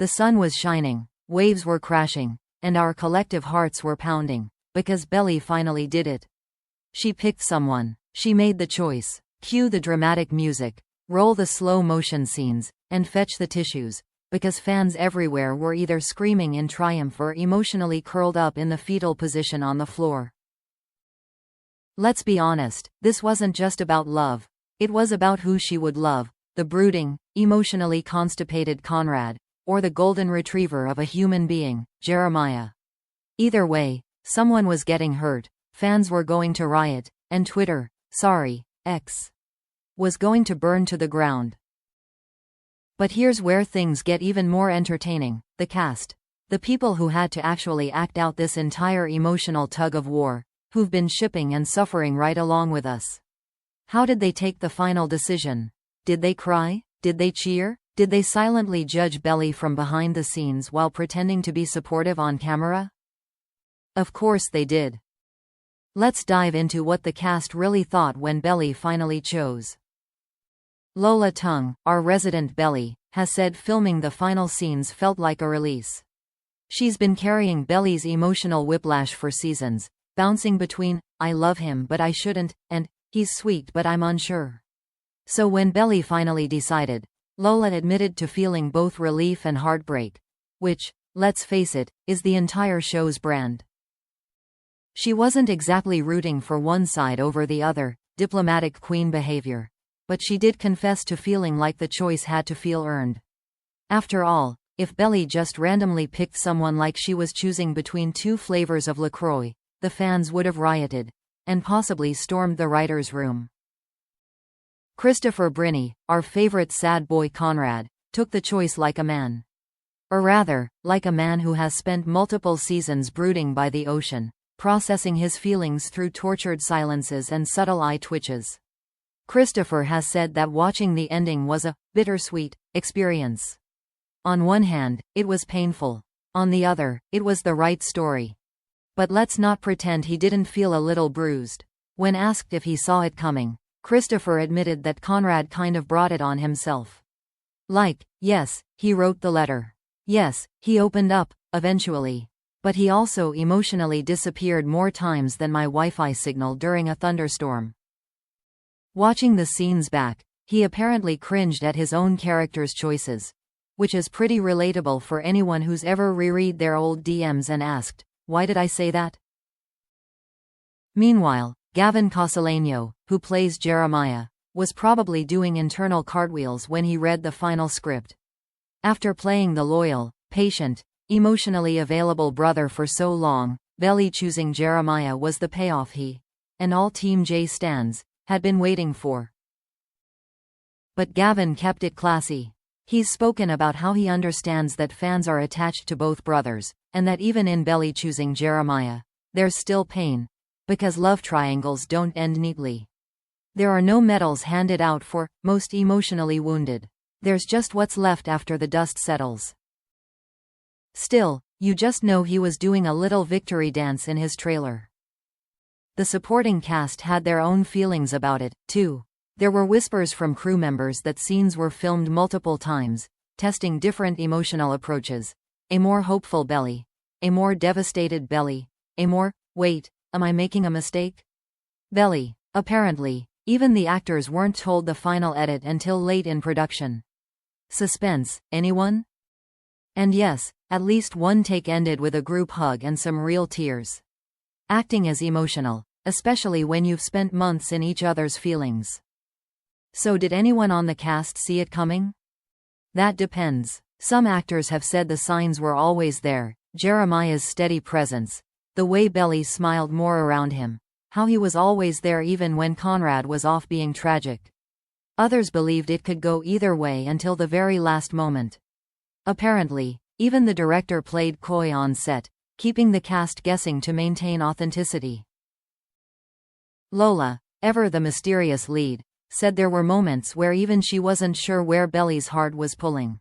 The sun was shining, waves were crashing, and our collective hearts were pounding, because Belly finally did it. She picked someone. She made the choice. Cue the dramatic music, roll the slow motion scenes, and fetch the tissues, because fans everywhere were either screaming in triumph or emotionally curled up in the fetal position on the floor. Let's be honest, this wasn't just about love. It was about who she would love, the brooding, emotionally constipated Conrad, or the golden retriever of a human being, Jeremiah. Either way, someone was getting hurt, fans were going to riot, and Twitter, X, was going to burn to the ground. But here's where things get even more entertaining: the cast. The people who had to actually act out this entire emotional tug of war, who've been shipping and suffering right along with us. How did they take the final decision? Did they cry? Did they cheer? Did they silently judge Belly from behind the scenes while pretending to be supportive on camera? Of course they did. Let's dive into what the cast really thought when Belly finally chose. Lola Tung, our resident Belly, has said filming the final scenes felt like a release. She's been carrying Belly's emotional whiplash for seasons, bouncing between, "I love him but I shouldn't," and "he's sweet but I'm unsure." So when Belly finally decided, Lola admitted to feeling both relief and heartbreak, which, let's face it, is the entire show's brand. She wasn't exactly rooting for one side over the other, diplomatic queen behavior, but she did confess to feeling like the choice had to feel earned. After all, if Belly just randomly picked someone like she was choosing between two flavors of LaCroix, the fans would have rioted, and possibly stormed the writer's room. Christopher Brinney, our favorite sad boy Conrad, took the choice like a man. Or rather, like a man who has spent multiple seasons brooding by the ocean, processing his feelings through tortured silences and subtle eye twitches. Christopher has said that watching the ending was a bittersweet experience. On one hand, it was painful. On the other, it was the right story. But let's not pretend he didn't feel a little bruised. When asked if he saw it coming, Christopher admitted that Conrad kind of brought it on himself. Yes, he wrote the letter. Yes, he opened up, eventually. But he also emotionally disappeared more times than my Wi-Fi signal during a thunderstorm. Watching the scenes back, he apparently cringed at his own character's choices, which is pretty relatable for anyone who's ever reread their old DMs and asked, "Why did I say that?" Meanwhile, Gavin Castellano, who plays Jeremiah, was probably doing internal cartwheels when he read the final script. After playing the loyal, patient, emotionally available brother for so long, Belly choosing Jeremiah was the payoff he, and all Team J stans, had been waiting for. But Gavin kept it classy. He's spoken about how he understands that fans are attached to both brothers, and that even in Belly choosing Jeremiah, there's still pain, because love triangles don't end neatly. There are no medals handed out for most emotionally wounded. There's just what's left after the dust settles. Still, you just know he was doing a little victory dance in his trailer. The supporting cast had their own feelings about it, too. There were whispers from crew members that scenes were filmed multiple times, testing different emotional approaches. A more hopeful Belly. A more devastated Belly. A more, "Wait, am I making a mistake?" Belly. Apparently, even the actors weren't told the final edit until late in production. Suspense, anyone? And yes, at least one take ended with a group hug and some real tears. Acting is emotional, especially when you've spent months in each other's feelings. So did anyone on the cast see it coming? That depends. Some actors have said the signs were always there: Jeremiah's steady presence, the way Belly smiled more around him, how he was always there even when Conrad was off being tragic. Others believed it could go either way until the very last moment. Apparently, even the director played coy on set, keeping the cast guessing to maintain authenticity. Lola, ever the mysterious lead, said there were moments where even she wasn't sure where Belly's heart was pulling.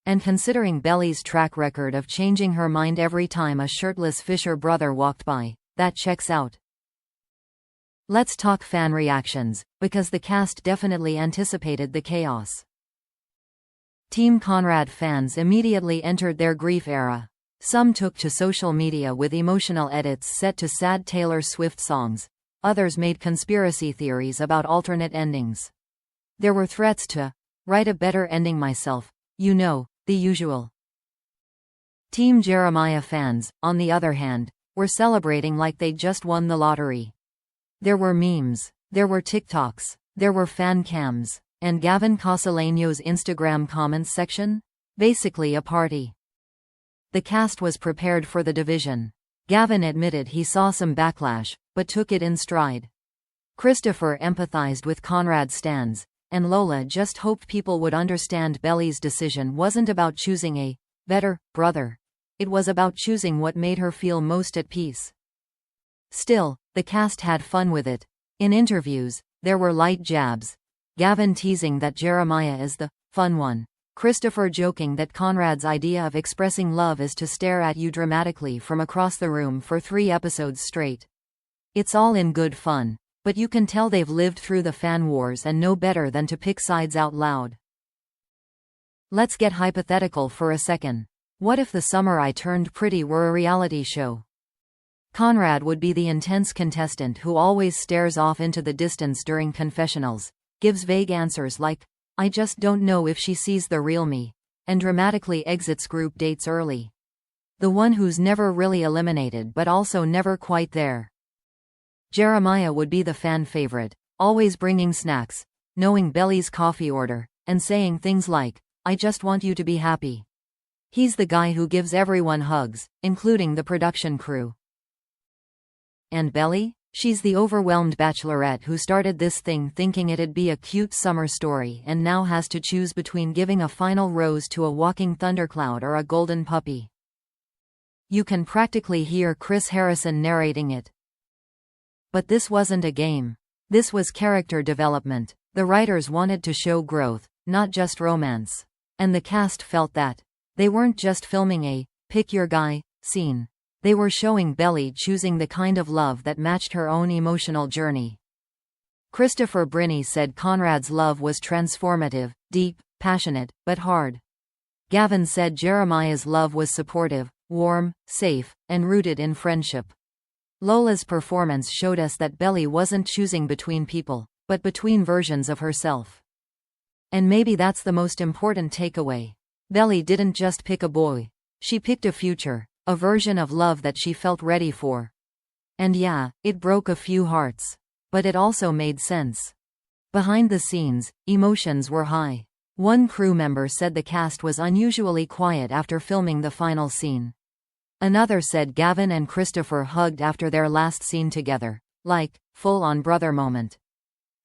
And considering Belly's track record of changing her mind every time a shirtless Fisher brother walked by, that checks out. Let's talk fan reactions, because the cast definitely anticipated the chaos. Team Conrad fans immediately entered their grief era. Some took to social media with emotional edits set to sad Taylor Swift songs. Others made conspiracy theories about alternate endings. There were threats to write a better ending myself. You know, the usual. Team Jeremiah fans, on the other hand, were celebrating like they'd just won the lottery. There were memes, there were TikToks, there were fan cams, and Gavin Castellano's Instagram comments section? Basically a party. The cast was prepared for the division. Gavin admitted he saw some backlash, but took it in stride. Christopher empathized with Conrad's stans, and Lola just hoped people would understand Belly's decision wasn't about choosing a better brother. It was about choosing what made her feel most at peace. Still, the cast had fun with it. In interviews, there were light jabs. Gavin teasing that Jeremiah is the fun one. Christopher joking that Conrad's idea of expressing love is to stare at you dramatically from across the room for 3 episodes straight. It's all in good fun, but you can tell they've lived through the fan wars and know better than to pick sides out loud. Let's get hypothetical for a second. What if The Summer I Turned Pretty were a reality show? Conrad would be the intense contestant who always stares off into the distance during confessionals, gives vague answers like, "I just don't know if she sees the real me," and dramatically exits group dates early. The one who's never really eliminated but also never quite there. Jeremiah would be the fan favorite, always bringing snacks, knowing Belly's coffee order, and saying things like, "I just want you to be happy." He's the guy who gives everyone hugs, including the production crew. And Belly? She's the overwhelmed bachelorette who started this thing thinking it'd be a cute summer story and now has to choose between giving a final rose to a walking thundercloud or a golden puppy. You can practically hear Chris Harrison narrating it. But this wasn't a game. This was character development. The writers wanted to show growth, not just romance. And the cast felt that. They weren't just filming a pick your guy scene. They were showing Belly choosing the kind of love that matched her own emotional journey. Christopher Brinney said Conrad's love was transformative, deep, passionate, but hard. Gavin said Jeremiah's love was supportive, warm, safe, and rooted in friendship. Lola's performance showed us that Belly wasn't choosing between people, but between versions of herself. And maybe that's the most important takeaway. Belly didn't just pick a boy. She picked a future, a version of love that she felt ready for. And yeah, it broke a few hearts. But it also made sense. Behind the scenes, emotions were high. One crew member said the cast was unusually quiet after filming the final scene. Another said Gavin and Christopher hugged after their last scene together, like, full-on brother moment.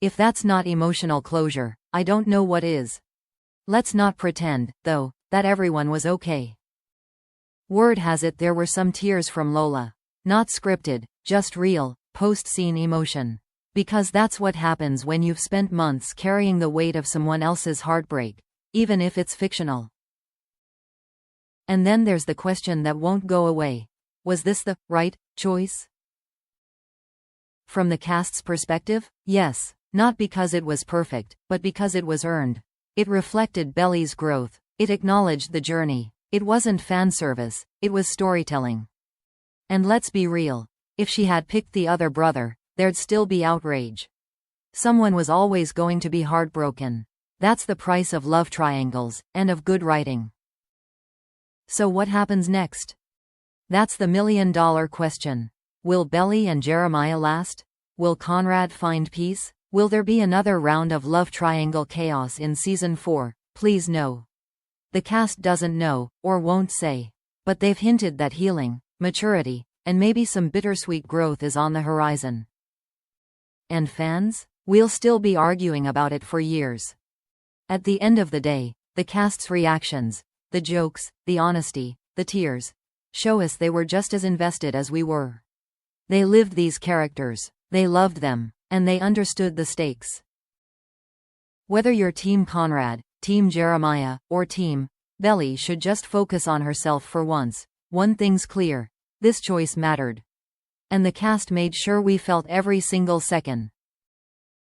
If that's not emotional closure, I don't know what is. Let's not pretend, though, that everyone was okay. Word has it there were some tears from Lola. Not scripted, just real, post-scene emotion. Because that's what happens when you've spent months carrying the weight of someone else's heartbreak, even if it's fictional. And then there's the question that won't go away. Was this the right choice? From the cast's perspective, yes. Not because it was perfect, but because it was earned. It reflected Belly's growth. It acknowledged the journey. It wasn't fan service, it was storytelling. And let's be real. If she had picked the other brother, there'd still be outrage. Someone was always going to be heartbroken. That's the price of love triangles, and of good writing. So what happens next? That's the million-dollar question. Will Belly and Jeremiah last? Will Conrad find peace? Will there be another round of love triangle chaos in season 4? Please no. The cast doesn't know, or won't say. But they've hinted that healing, maturity, and maybe some bittersweet growth is on the horizon. And fans? We'll still be arguing about it for years. At the end of the day, the cast's reactions, the jokes, the honesty, the tears, show us they were just as invested as we were. They lived these characters, they loved them, and they understood the stakes. Whether you're Team Conrad, Team Jeremiah, or Team Belly should just focus on herself for once. One thing's clear. This choice mattered. And the cast made sure we felt every single second.